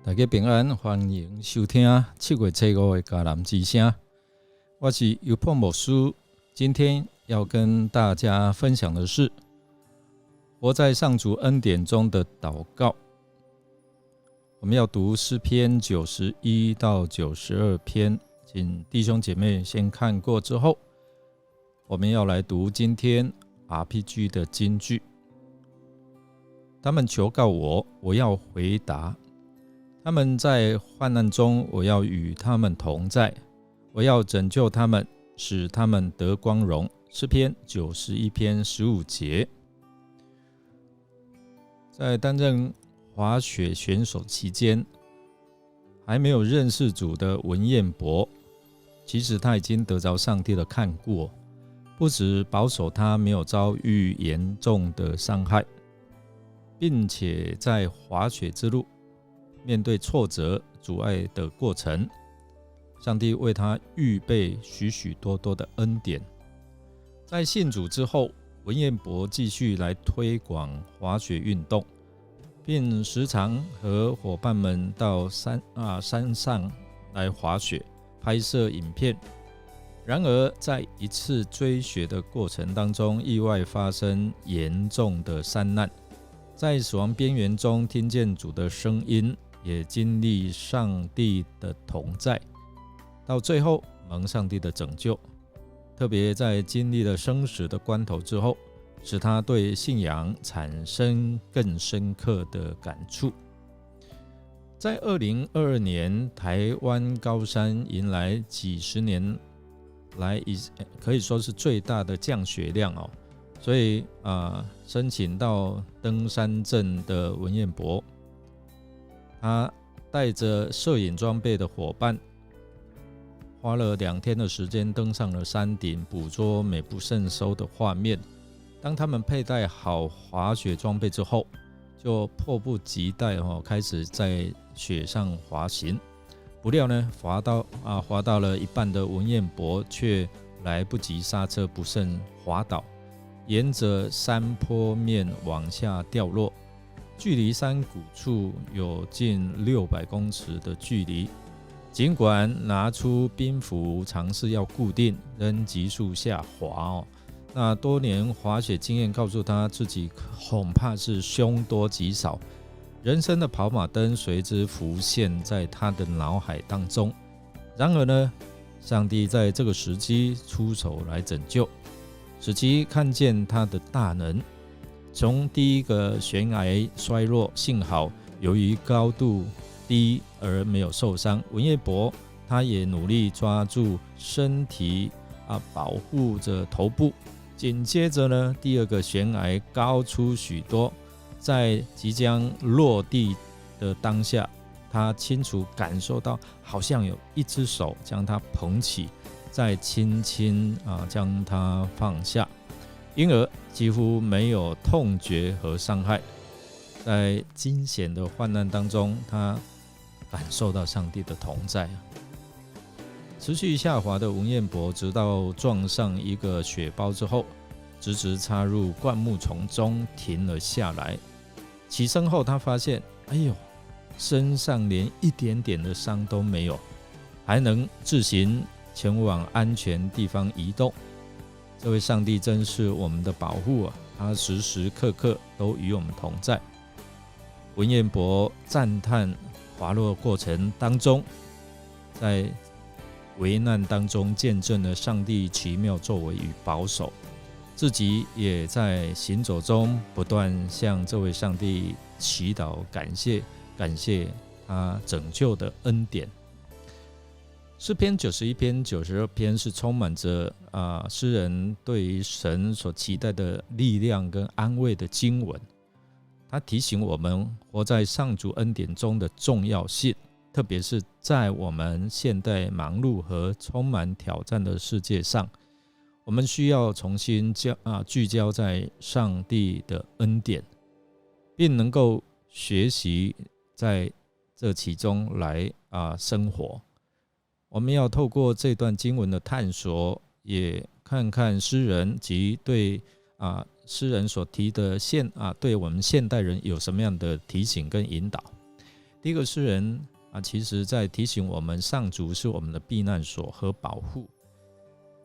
大家平安，欢迎收听7月初5的迦南之声。我是尤破牧师，今天要跟大家分享的是活在上主恩典中的祷告。我们要读诗篇91到92篇，请弟兄姐妹先看过之后，我们要来读今天 RPG 的金句。他们求告我，我要回答。他们在患难中，我要与他们同在，我要拯救他们，使他们得光荣。诗篇91篇15节。在担任滑雪选手期间，还没有认识主的文彦博，其实他已经得着上帝的看顾，不只保守他没有遭遇严重的伤害，并且在滑雪之路面对挫折阻碍的过程，上帝为他预备许许多多的恩典。在信主之后，文彦博继续来推广滑雪运动，并时常和伙伴们到山上来滑雪，拍摄影片。然而在一次追雪的过程当中，意外发生严重的山难，在死亡边缘中听见主的声音，也经历上帝的同在，到最后蒙上帝的拯救。特别在经历了生死的关头之后，使他对信仰产生更深刻的感触。在2022年，台湾高山迎来几十年来可以说是最大的降雪量哦，所以申请到登山证的文彦博，他带着摄影装备的伙伴，花了2天的时间登上了山顶，捕捉美不胜收的画面。当他们佩戴好滑雪装备之后，就迫不及待开始在雪上滑行。不料呢，滑到了一半的文彦博却来不及刹车，不慎滑倒，沿着山坡面往下掉落，距离山谷处有近600公尺的距离。尽管拿出冰斧尝试要固定，仍急速下滑那多年滑雪经验告诉他自己恐怕是凶多吉少，人生的跑马灯随之浮现在他的脑海当中。然而呢，上帝在这个时机出手来拯救，使其看见他的大能。从第一个悬崖摔落，幸好由于高度低而没有受伤。文彦博他也努力抓住身体保护着头部。紧接着呢，第二个悬崖高出许多，在即将落地的当下，他清楚感受到好像有一只手将他捧起，再轻轻将他放下，因而几乎没有痛觉和伤害。在惊险的患难当中，他感受到上帝的同在。持续下滑的文彦博，直到撞上一个雪包之后，直直插入灌木丛中，停了下来。起身后，他发现，身上连一点点的伤都没有，还能自行前往安全地方移动。这位上帝真是我们的保护他时时刻刻都与我们同在。文彦博赞叹滑落过程当中，在危难当中见证了上帝奇妙作为与保守，自己也在行走中不断向这位上帝祈祷，感谢他拯救的恩典。诗篇91篇、92篇是充满着诗人对于神所期待的力量跟安慰的经文。他提醒我们活在上主恩典中的重要性，特别是在我们现代忙碌和充满挑战的世界上，我们需要重新聚焦在上帝的恩典，并能够学习在这其中来生活。我们要透过这段经文的探索，也看看诗人及对诗人所提的对我们现代人有什么样的提醒跟引导。第一个诗人其实在提醒我们，上主是我们的避难所和保护。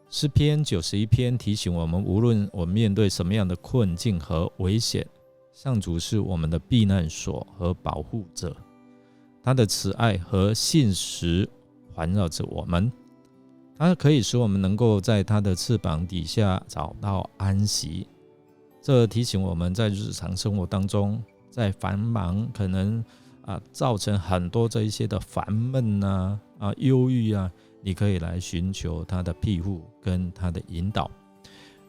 诗篇91篇提醒我们，无论我们面对什么样的困境和危险，上主是我们的避难所和保护者，他的慈爱和信实环绕着我们，他可以使我们能够在他的翅膀底下找到安息。这提醒我们在日常生活当中，在繁忙可能造成很多这一些的烦闷忧郁你可以来寻求他的庇护跟他的引导。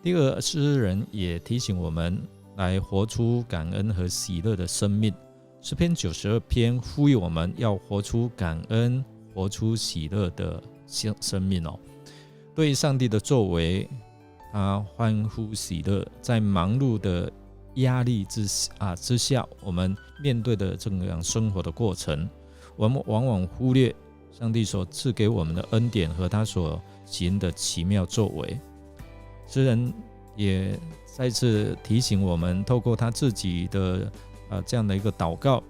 第二个诗人也提醒我们来活出感恩和喜乐的生命。诗篇92篇呼吁我们要活出感恩、活出喜乐的生命对上帝的作为，他欢呼喜乐。在忙碌的压力之下，我们面对的这样生活的过程，我们往往忽略上帝所赐给我们的恩典和他所行的奇妙作为。诗人也再次提醒我们，透过他自己的这样的一个祷告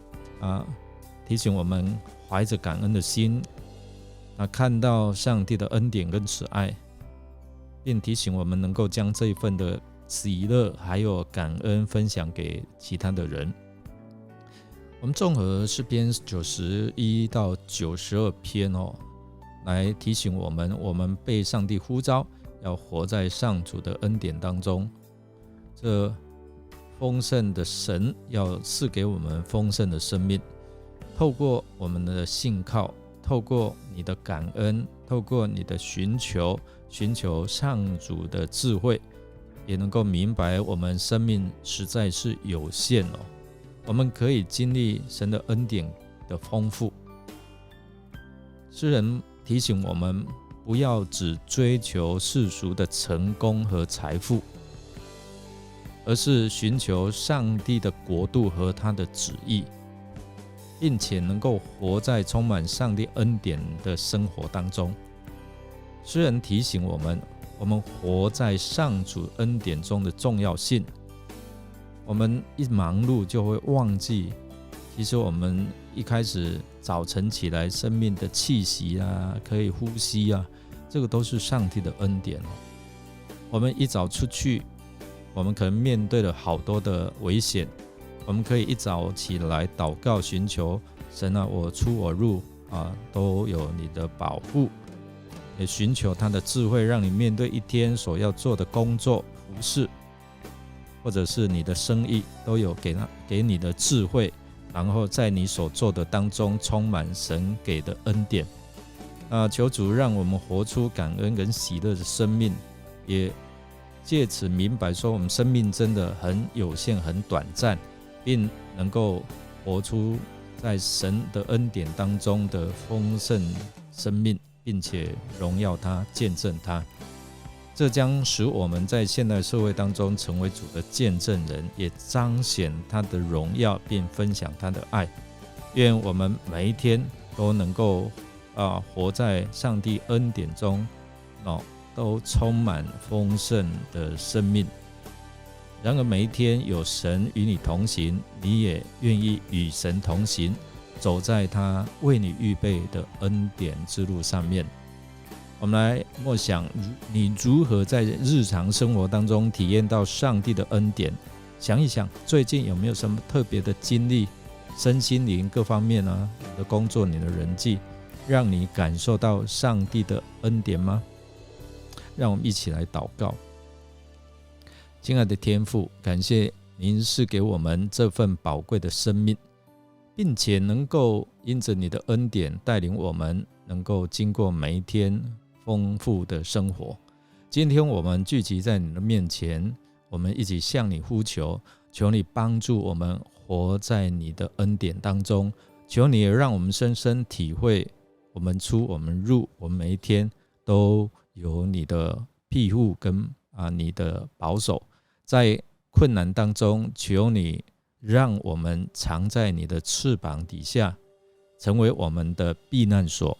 提醒我们怀着感恩的心看到上帝的恩典跟慈爱，并提醒我们能够将这一份的喜乐还有感恩分享给其他的人。我们综合诗篇91到92篇来提醒我们被上帝呼召要活在上主的恩典当中。这丰盛的神要赐给我们丰盛的生命，透过我们的信靠，透过你的感恩，透过你的寻求上主的智慧，也能够明白我们生命实在是有限我们可以经历神的恩典的丰富。诗人提醒我们，不要只追求世俗的成功和财富，而是寻求上帝的国度和他的旨意，并且能够活在充满上帝恩典的生活当中。诗人提醒我们活在上主恩典中的重要性。我们一忙碌就会忘记，其实我们一开始早晨起来生命的气息可以呼吸这个都是上帝的恩典我们一早出去，我们可能面对了好多的危险，我们可以一早起来祷告，寻求神我出我入都有你的保护，也寻求他的智慧，让你面对一天所要做的工作、服事，或者是你的生意，都有给你的智慧，然后在你所做的当中充满神给的恩典求主让我们活出感恩跟喜乐的生命，也借此明白说我们生命真的很有限、很短暂，并能够活出在神的恩典当中的丰盛生命，并且荣耀他、见证他。这将使我们在现代社会当中成为主的见证人，也彰显他的荣耀，并分享他的爱。愿我们每一天都能够活在上帝恩典中都充满丰盛的生命。然而每一天有神与你同行，你也愿意与神同行，走在他为你预备的恩典之路上面。我们来默想，你如何在日常生活当中体验到上帝的恩典？想一想，最近有没有什么特别的经历，身心灵各方面你的工作、你的人际，让你感受到上帝的恩典吗？让我们一起来祷告。亲爱的天父，感谢您赐给我们这份宝贵的生命，并且能够因着你的恩典带领我们，能够经过每一天丰富的生活。今天我们聚集在你的面前，我们一起向你呼求，求你帮助我们活在你的恩典当中，求你也让我们深深体会，我们出我们入，我们每一天都有你的庇护跟你的保守。在困难当中，求你让我们藏在你的翅膀底下，成为我们的避难所。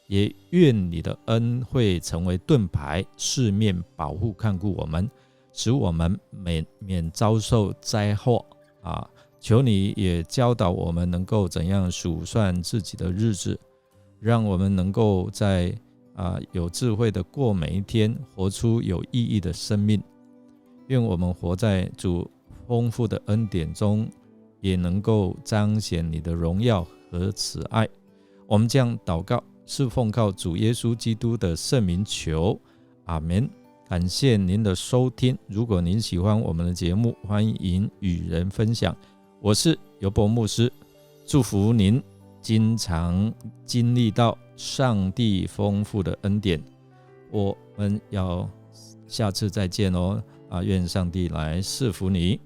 也愿你的恩惠成为盾牌，四面保护看顾我们，使我们免遭受灾祸求你也教导我们能够怎样数算自己的日子，让我们能够在有智慧的过每一天，活出有意义的生命。愿我们活在主丰富的恩典中，也能够彰显你的荣耀和慈爱。我们这样祷告，是奉靠主耶稣基督的圣名求，阿们。感谢您的收听，如果您喜欢我们的节目，欢迎与人分享。我是尤伯牧师，祝福您经常经历到上帝丰富的恩典。我们要下次再见哦，愿上帝来赐福你。